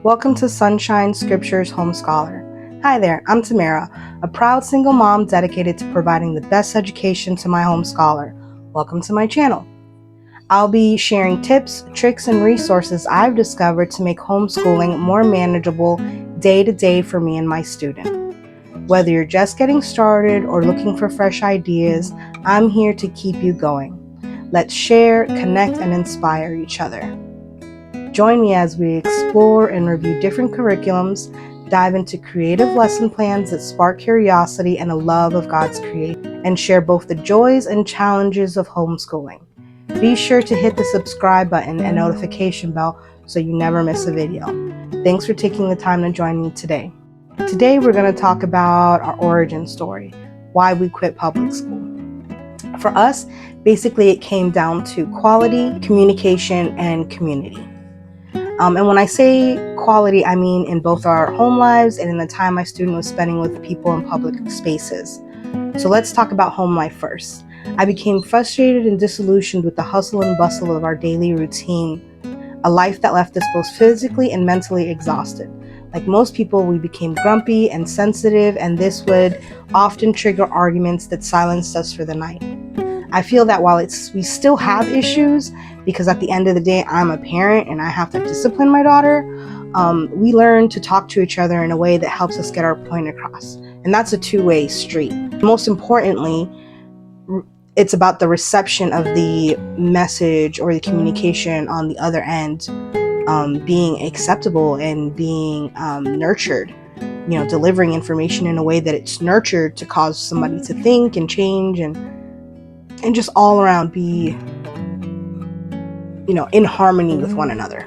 Welcome to Sunshine Scriptures Home Scholar. Hi there, I'm Tamara, a proud single mom dedicated to providing the best education to my home scholar. Welcome to my channel. I'll be sharing tips, tricks, and resources I've discovered to make homeschooling more manageable day to day for me and my student. Whether you're just getting started or looking for fresh ideas, I'm here to keep you going. Let's share, connect, and inspire each other. Join me as we explore and review different curriculums, dive into creative lesson plans that spark curiosity and a love of God's creation, and share both the joys and challenges of homeschooling. Be sure to hit the subscribe button and notification bell so you never miss a video. Thanks for taking the time to join me today. Today we're going to talk about our origin story, why we quit public school. For us, basically it came down to quality, communication, and community. And when I say quality, I mean in both our home lives and in the time my student was spending with people in public spaces. So let's talk about home life first. I became frustrated and disillusioned with the hustle and bustle of our daily routine, a life that left us both physically and mentally exhausted. Like most people, we became grumpy and sensitive, and this would often trigger arguments that silenced us for the night. I feel that while we still have issues, because at the end of the day, I'm a parent and I have to discipline my daughter, we learn to talk to each other in a way that helps us get our point across. And that's a two-way street. Most importantly, it's about the reception of the message or the communication on the other end being acceptable and being nurtured. Delivering information in a way that it's nurtured to cause somebody to think and change and just all around be, in harmony with one another.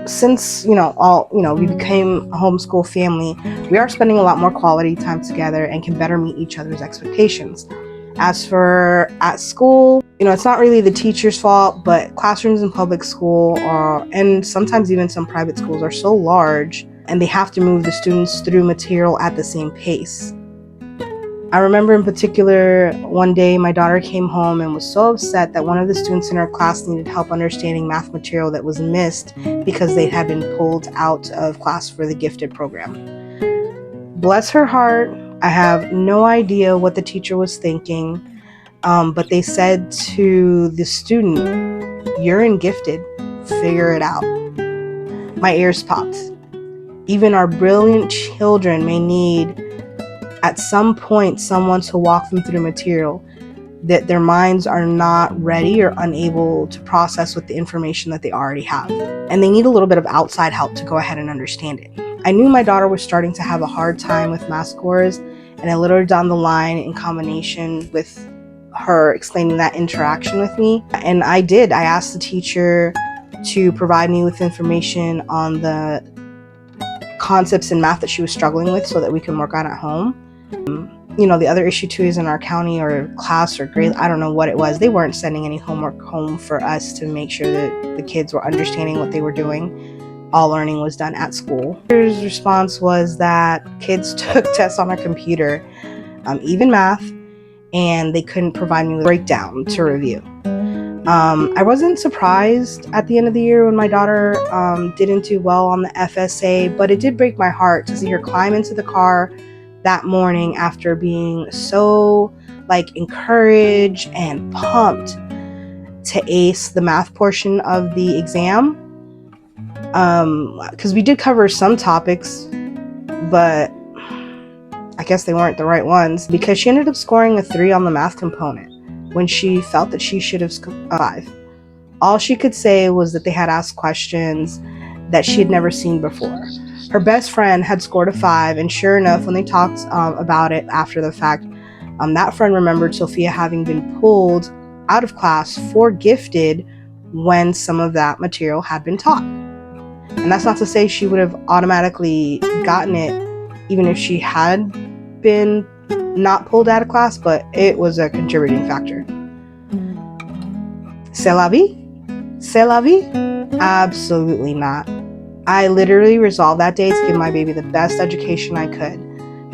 Since, we became a homeschool family, we are spending a lot more quality time together and can better meet each other's expectations. As for at school, it's not really the teacher's fault, but classrooms in public school and sometimes even some private schools are so large and they have to move the students through material at the same pace. I remember in particular, one day my daughter came home and was so upset that one of the students in her class needed help understanding math material that was missed because they had been pulled out of class for the gifted program. Bless her heart, I have no idea what the teacher was thinking, but they said to the student, "You're in gifted, figure it out." My ears popped. Even our brilliant children may need at some point someone to walk them through material that their minds are not ready or unable to process with the information that they already have. And they need a little bit of outside help to go ahead and understand it. I knew my daughter was starting to have a hard time with math scores, and I later down the line in combination with her explaining that interaction with me. And I asked the teacher to provide me with information on the concepts in math that she was struggling with so that we can work on at home. The other issue too is in our county or class or grade, I don't know what it was. They weren't sending any homework home for us to make sure that the kids were understanding what they were doing. All learning was done at school. His response was that kids took tests on a computer, even math, and they couldn't provide me with a breakdown to review. I wasn't surprised at the end of the year when my daughter didn't do well on the FSA, but it did break my heart to see her climb into the car that morning after being so encouraged and pumped to ace the math portion of the exam. Because we did cover some topics, but I guess they weren't the right ones, because she ended up scoring a 3 on the math component when she felt that she should have scored a 5. All she could say was that they had asked questions that she had never seen before. Her best friend had scored a 5, and sure enough, when they talked about it after the fact, that friend remembered Sophia having been pulled out of class for gifted when some of that material had been taught. And that's not to say she would have automatically gotten it even if she had been not pulled out of class, but it was a contributing factor. C'est la vie? C'est la vie? Absolutely not. I literally resolved that day to give my baby the best education I could,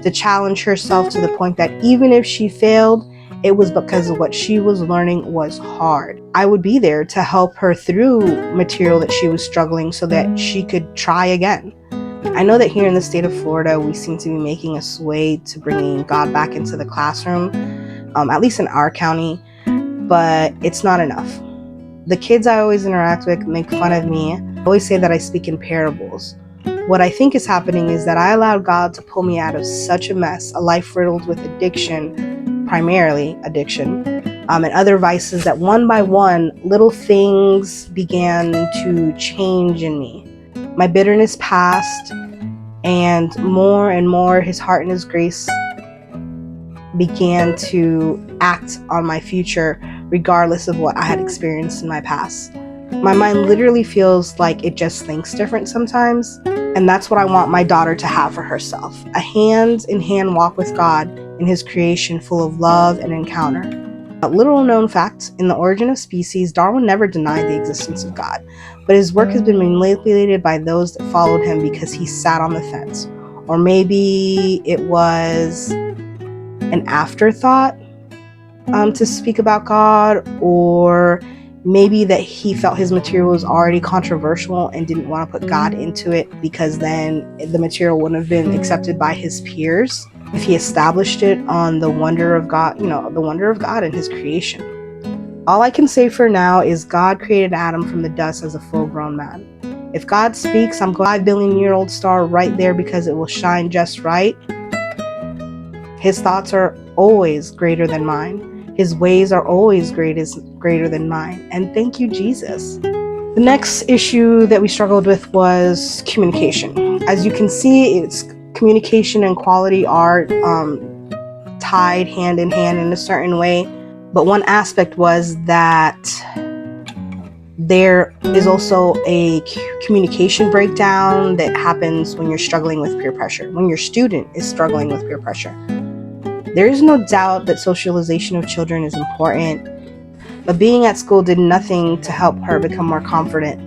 to challenge herself to the point that even if she failed, it was because of what she was learning was hard. I would be there to help her through material that she was struggling so that she could try again. I know that here in the state of Florida, we seem to be making a sway to bringing God back into the classroom, at least in our county, but it's not enough. The kids I always interact with make fun of me. I always say that I speak in parables. What I think is happening is that I allowed God to pull me out of such a mess, a life riddled with addiction, primarily addiction, and other vices, that one by one, little things began to change in me. My bitterness passed, and more, His heart and His grace began to act on my future, regardless of what I had experienced in my past. My mind literally feels like it just thinks different sometimes, and that's what I want my daughter to have for herself. A hand-in-hand walk with God in His creation, full of love and encounter. A little known fact, in The Origin of Species, Darwin never denied the existence of God, but his work has been manipulated by those that followed him because he sat on the fence. Or maybe it was an afterthought to speak about God, or maybe that he felt his material was already controversial and didn't want to put God into it, because then the material wouldn't have been accepted by his peers if he established it on the wonder of God, the wonder of God and His creation. All I can say for now is God created Adam from the dust as a full-grown man. If God speaks, I'm glad 5 billion-year-old star right there, because it will shine just right. His thoughts are always greater than mine. His ways are always greater than mine. And thank you, Jesus. The next issue that we struggled with was communication. As you can see, it's communication and quality are tied hand in hand in a certain way. But one aspect was that there is also a communication breakdown that happens when you're struggling with peer pressure, when your student is struggling with peer pressure. There is no doubt that socialization of children is important, but being at school did nothing to help her become more confident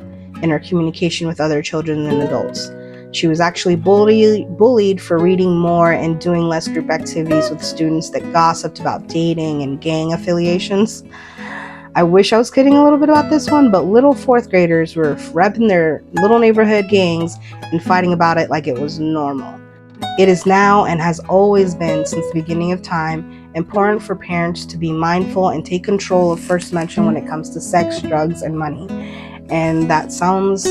in her communication with other children and adults. She was actually bullied for reading more and doing less group activities with students that gossiped about dating and gang affiliations. I wish I was kidding a little bit about this one, but little 4th graders were repping their little neighborhood gangs and fighting about it like it was normal. It is now, and has always been since the beginning of time, important for parents to be mindful and take control of first mention when it comes to sex, drugs, and money. And that sounds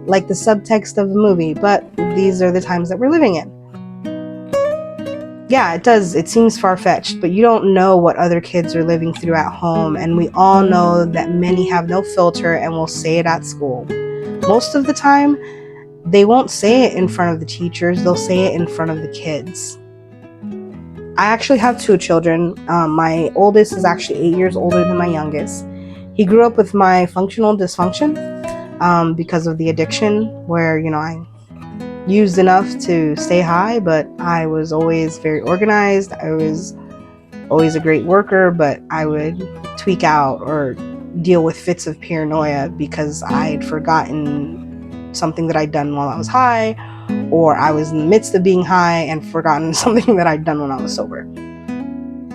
like the subtext of the movie, but these are the times that we're living in. Yeah, it does. It seems far-fetched, but you don't know what other kids are living through at home, and we all know that many have no filter and will say it at school. Most of the time, they won't say it in front of the teachers, they'll say it in front of the kids. I actually have 2 children. My oldest is actually 8 years older than my youngest. He grew up with my functional dysfunction because of the addiction, where, I used enough to stay high, but I was always very organized. I was always a great worker, but I would tweak out or deal with fits of paranoia because I'd forgotten something that I'd done while I was high, or I was in the midst of being high and forgotten something that I'd done when I was sober.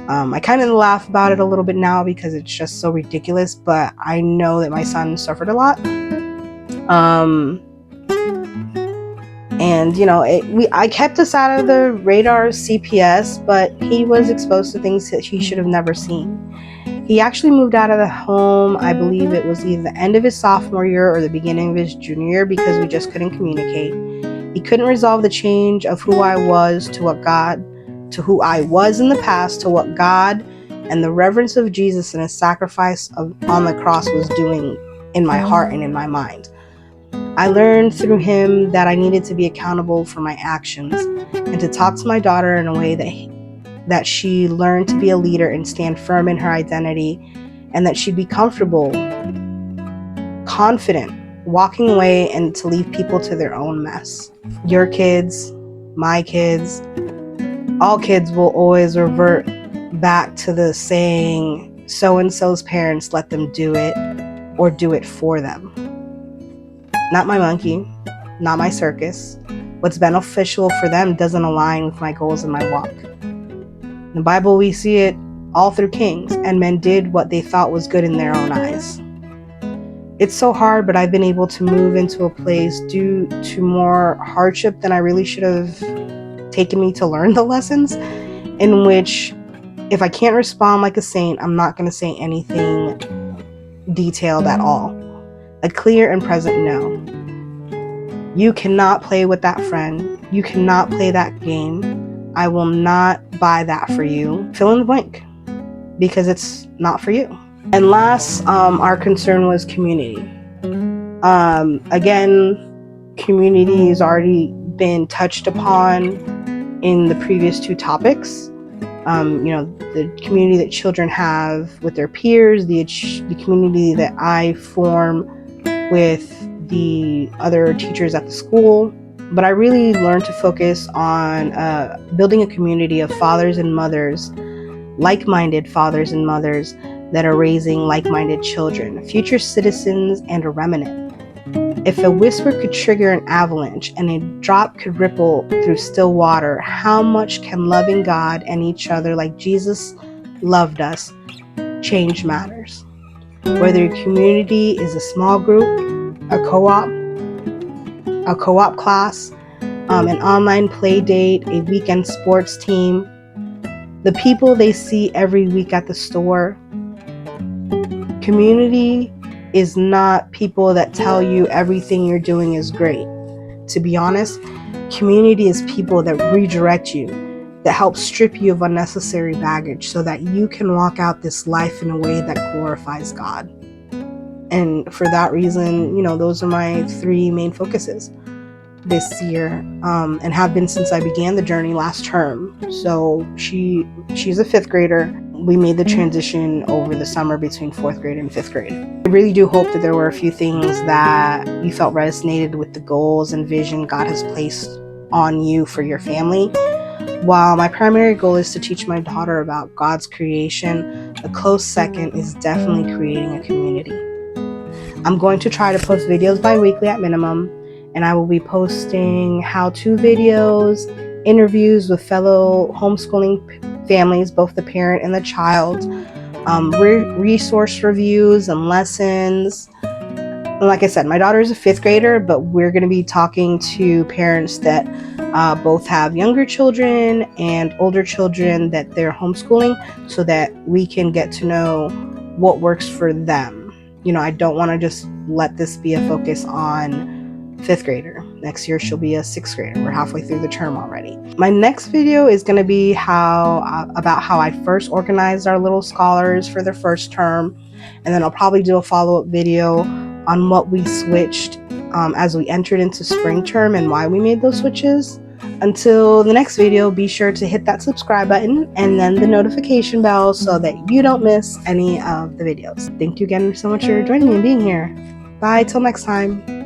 I kind of laugh about it a little bit now because it's just so ridiculous, but I know that my son suffered a lot. And I kept us out of the radar CPS, but he was exposed to things that he should have never seen. He actually moved out of the home, I believe it was either the end of his sophomore year or the beginning of his junior year, because we just couldn't communicate. He couldn't resolve the change of who I was to who I was in the past, to what God and the reverence of Jesus and His sacrifice on the cross was doing in my heart and in my mind. I learned through him that I needed to be accountable for my actions and to talk to my daughter in a way that she learned to be a leader and stand firm in her identity, and that she'd be comfortable, confident, walking away and to leave people to their own mess. Your kids, my kids, all kids will always revert back to the saying, so-and-so's parents let them do it or do it for them. Not my monkey, not my circus. What's beneficial for them doesn't align with my goals and my walk. In the Bible, we see it all through kings, and men did what they thought was good in their own eyes. it's so hard, but I've been able to move into a place due to more hardship than I really should have taken me to learn the lessons, in which if I can't respond like a saint, I'm not going to say anything detailed at all. A clear and present no. You cannot play with that friend. You cannot play that game. I will not buy that for you. Fill in the blank, because it's not for you. And last, our concern was community. Again, community has already been touched upon in the previous two topics. The community that children have with their peers, the community that I form with the other teachers at the school. But I really learned to focus on building a community of fathers and mothers, like-minded fathers and mothers that are raising like-minded children, future citizens, and a remnant. If a whisper could trigger an avalanche and a drop could ripple through still water, how much can loving God and each other like Jesus loved us change matters? Whether your community is a small group, a co-op class, an online play date, a weekend sports team, the people they see every week at the store. Community is not people that tell you everything you're doing is great. To be honest, community is people that redirect you, that help strip you of unnecessary baggage so that you can walk out this life in a way that glorifies God. And for that reason, those are my three main focuses this year, and have been since I began the journey last term. So she's a 5th grader. We made the transition over the summer between 4th grade and 5th grade. I really do hope that there were a few things that you felt resonated with the goals and vision God has placed on you for your family. While my primary goal is to teach my daughter about God's creation, a close second is definitely creating a community. I'm going to try to post videos bi-weekly at minimum, and I will be posting how-to videos, interviews with fellow homeschooling families, both the parent and the child, resource reviews and lessons. And like I said, my daughter is a 5th grader, but we're going to be talking to parents that both have younger children and older children that they're homeschooling, so that we can get to know what works for them. I don't want to just let this be a focus on 5th grader. Next year she'll be a 6th grader. We're halfway through the term already. My next video is going to be about how I first organized our little scholars for their first term, and then I'll probably do a follow-up video on what we switched as we entered into spring term and why we made those switches. Until the next video, be sure to hit that subscribe button and then the notification bell so that you don't miss any of the videos. Thank you again so much for joining me and being here. Bye till next time.